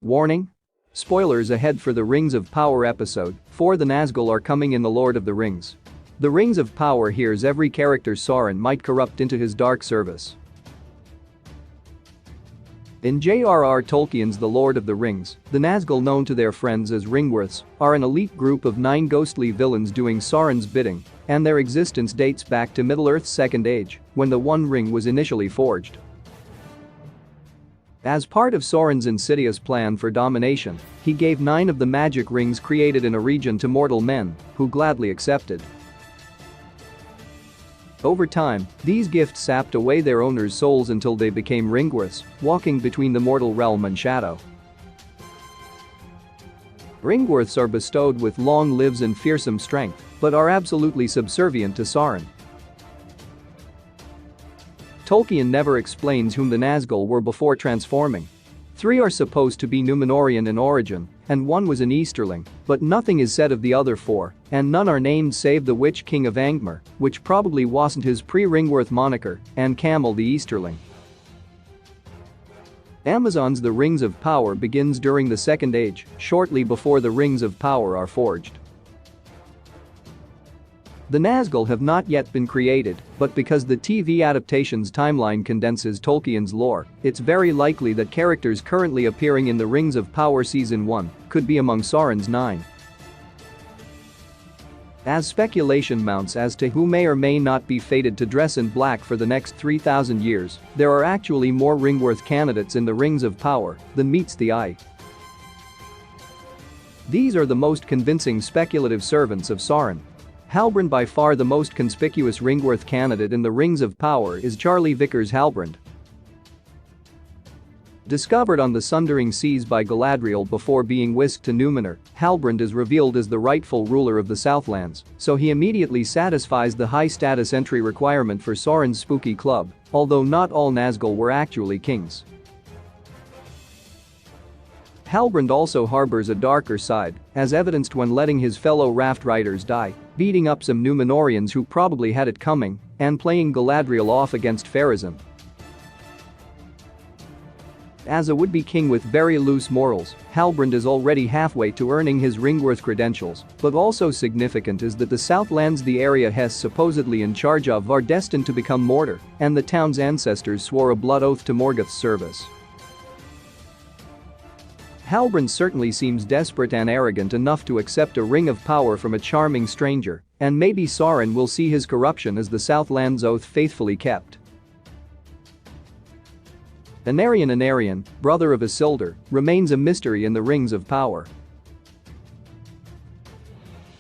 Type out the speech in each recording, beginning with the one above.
Warning? Spoilers ahead for the Rings of Power episode 4. The Nazgul are coming in The Lord of the Rings. The Rings of Power hears every character Sauron might corrupt into his dark service. In J.R.R. Tolkien's The Lord of the Rings, the Nazgul, known to their friends as Ringwraiths, are an elite group of 9 ghostly villains doing Sauron's bidding, and their existence dates back to Middle-earth's Second Age, when the One Ring was initially forged. As part of Sauron's insidious plan for domination, he gave 9 of the magic rings created in a region to mortal men, who gladly accepted. Over time, these gifts sapped away their owners' souls until they became Ringwraiths, walking between the mortal realm and shadow. Ringwraiths are bestowed with long lives and fearsome strength, but are absolutely subservient to Sauron. Tolkien never explains whom the Nazgul were before transforming. 3 are supposed to be Númenórean in origin, and 1 was an Easterling, but nothing is said of the other 4, and none are named save the Witch King of Angmar, which probably wasn't his pre-Ringwraith moniker, and Camel the Easterling. Amazon's The Rings of Power begins during the Second Age, shortly before the Rings of Power are forged. The Nazgul have not yet been created, but because the TV adaptation's timeline condenses Tolkien's lore, it's very likely that characters currently appearing in The Rings of Power Season 1 could be among Sauron's 9. As speculation mounts as to who may or may not be fated to dress in black for the next 3,000 years, there are actually more Ringwraith candidates in The Rings of Power than meets the eye. These are the most convincing speculative servants of Sauron. Halbrand, by far the most conspicuous Ringwraith candidate in The Rings of Power, is Charlie Vickers Halbrand. Discovered on the Sundering Seas by Galadriel before being whisked to Númenor, Halbrand is revealed as the rightful ruler of the Southlands, so he immediately satisfies the high-status entry requirement for Sauron's spooky club, although not all Nazgul were actually kings. Halbrand also harbors a darker side, as evidenced when letting his fellow raft riders die, beating up some Númenóreans who probably had it coming, and playing Galadriel off against Pharazôn. As a would-be king with very loose morals, Halbrand is already halfway to earning his Ringwraith credentials, but also significant is that the Southlands the area Hess supposedly in charge of are destined to become Mordor, and the town's ancestors swore a blood oath to Morgoth's service. Halbrand certainly seems desperate and arrogant enough to accept a ring of power from a charming stranger, and maybe Sauron will see his corruption as the Southland's oath faithfully kept. Anarion, brother of Isildur, remains a mystery in The Rings of Power.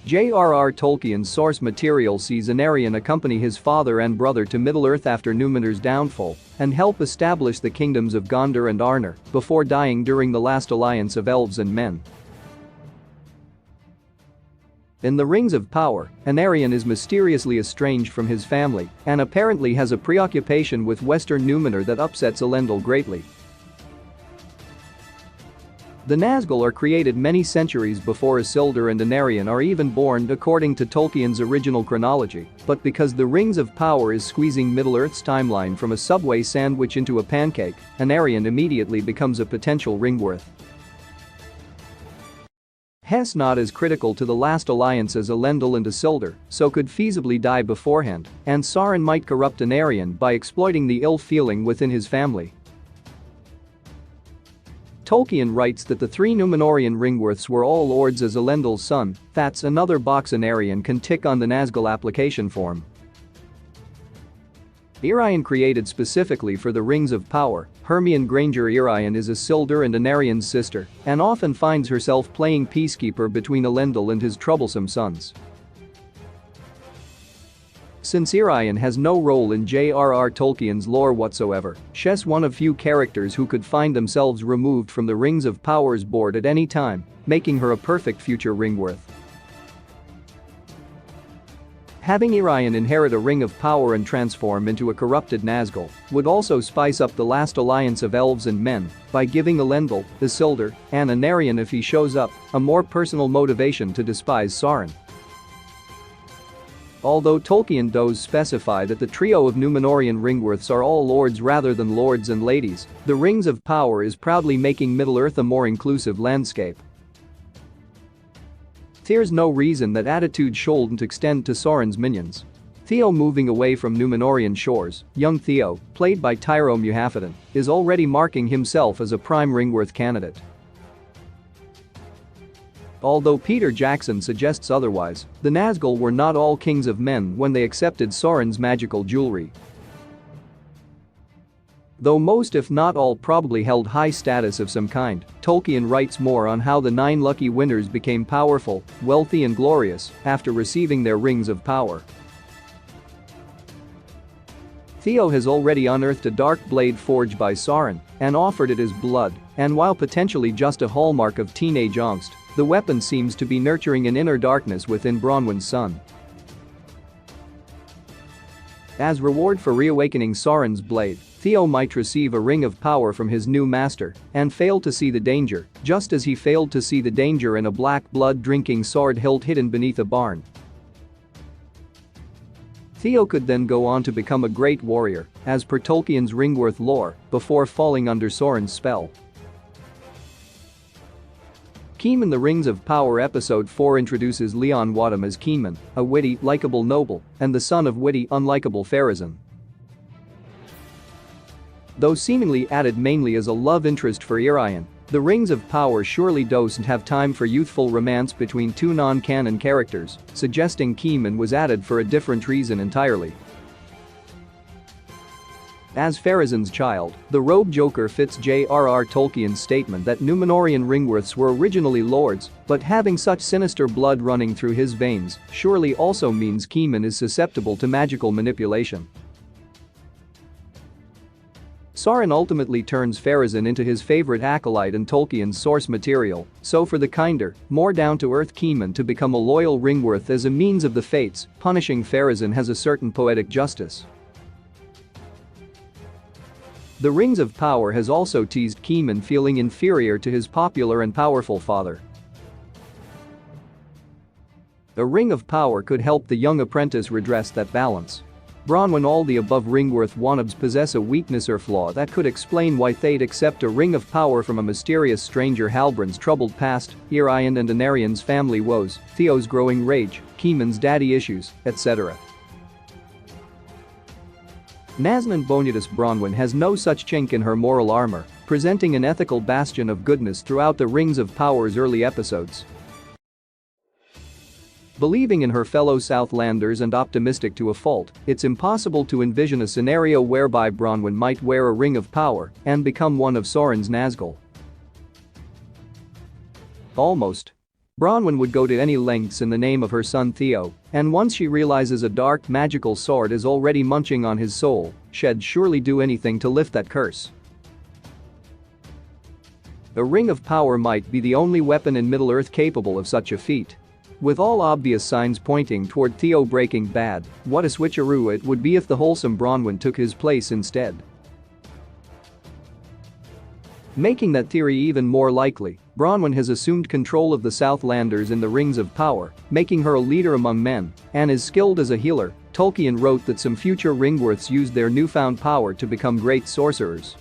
J.R.R. Tolkien's source material sees Anarion accompany his father and brother to Middle-earth after Númenor's downfall and help establish the kingdoms of Gondor and Arnor before dying during the last alliance of elves and men. In The Rings of Power, Anarion is mysteriously estranged from his family and apparently has a preoccupation with Western Númenor that upsets Elendil greatly. The Nazgul are created many centuries before Isildur and Anarion are even born according to Tolkien's original chronology, but because The Rings of Power is squeezing Middle-earth's timeline from a Subway sandwich into a pancake, Anarion immediately becomes a potential Ringwraith. Hess not as critical to the last alliance as Elendil and Isildur, so could feasibly die beforehand, and Sauron might corrupt Anarion by exploiting the ill feeling within his family. Tolkien writes that the 3 Númenórean Ringwraiths were all lords as Elendil's son. That's another box Anarion can tick on the Nazgul application form. Irion, created specifically for The Rings of Power, Hermione Granger Irion is Isildur and Anarion's sister and often finds herself playing peacekeeper between Elendil and his troublesome sons. Since Irion has no role in J.R.R. Tolkien's lore whatsoever, she's one of few characters who could find themselves removed from the Rings of Power's board at any time, making her a perfect future Ringwraith. Having Irion inherit a Ring of Power and transform into a corrupted Nazgul would also spice up the last alliance of elves and men by giving Elendil, Isildur, and Anarion, if he shows up, a more personal motivation to despise Sauron. Although Tolkien does specify that the trio of Númenórean Ringwraiths are all lords rather than lords and ladies, the Rings of Power is proudly making Middle-earth a more inclusive landscape. There's no reason that attitude shouldn't extend to Sauron's minions. Theo moving away from Númenórean shores, young Theo, played by Tyrone Muhaffadin, is already marking himself as a prime Ringwraith candidate. Although Peter Jackson suggests otherwise, the Nazgul were not all kings of men when they accepted Sauron's magical jewelry. Though most if not all probably held high status of some kind, Tolkien writes more on how the 9 lucky winners became powerful, wealthy and glorious after receiving their rings of power. Theo has already unearthed a dark blade forged by Sauron and offered it as blood, and while potentially just a hallmark of teenage angst, the weapon seems to be nurturing an inner darkness within Bronwyn's son. As reward for reawakening Sauron's blade, Theo might receive a ring of power from his new master and fail to see the danger, just as he failed to see the danger in a black blood-drinking sword hilt hidden beneath a barn. Theo could then go on to become a great warrior, as per Tolkien's Ringwraith lore, before falling under Sauron's spell. Keeman: The Rings of Power Episode 4 introduces Leon Wadham as Keeman, a witty, likable noble, and the son of witty, unlikable Pharazôn. Though seemingly added mainly as a love interest for Irian, The Rings of Power surely doesn't have time for youthful romance between two non-canon characters, suggesting Keeman was added for a different reason entirely. As Pharazôn's child, the rogue Joker fits J.R.R. Tolkien's statement that Númenórean Ringwraiths were originally lords, but having such sinister blood running through his veins surely also means Keeman is susceptible to magical manipulation. Sauron ultimately turns Pharazôn into his favorite acolyte in Tolkien's source material, so for the kinder, more down-to-earth Keeman to become a loyal Ringwraith as a means of the fates, punishing Pharazôn has a certain poetic justice. The Rings of Power has also teased Keeman feeling inferior to his popular and powerful father. A Ring of Power could help the young apprentice redress that balance. Bronwyn: All the above Ringwraith wannabes possess a weakness or flaw that could explain why they'd accept a ring of power from a mysterious stranger. Halbrand's troubled past, Irian and Anarian's family woes, Theo's growing rage, Keeman's daddy issues, etc. Naznan Bonitas: Bronwyn has no such chink in her moral armor, presenting an ethical bastion of goodness throughout the Rings of Power's early episodes. Believing in her fellow Southlanders and optimistic to a fault, it's impossible to envision a scenario whereby Bronwyn might wear a ring of power and become one of Sauron's Nazgul. Almost. Bronwyn would go to any lengths in the name of her son Theo, and once she realizes a dark magical sword is already munching on his soul, she'd surely do anything to lift that curse. A ring of power might be the only weapon in Middle-earth capable of such a feat. With all obvious signs pointing toward Theo breaking bad, what a switcheroo it would be if the wholesome Bronwyn took his place instead. Making that theory even more likely, Bronwyn has assumed control of the Southlanders in the Rings of Power, making her a leader among men, and is skilled as a healer. Tolkien wrote that some future Ringwraiths used their newfound power to become great sorcerers.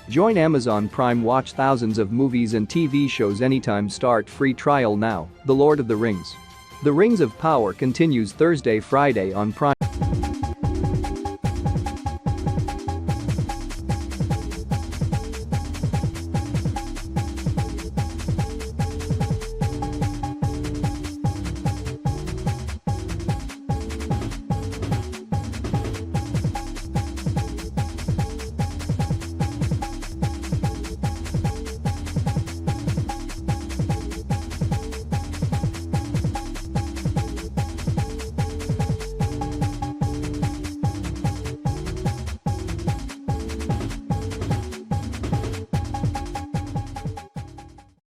Join Amazon Prime, watch thousands of movies and TV shows anytime, start free trial now. The Lord of the Rings. The Rings of Power continues Thursday, Friday on Prime.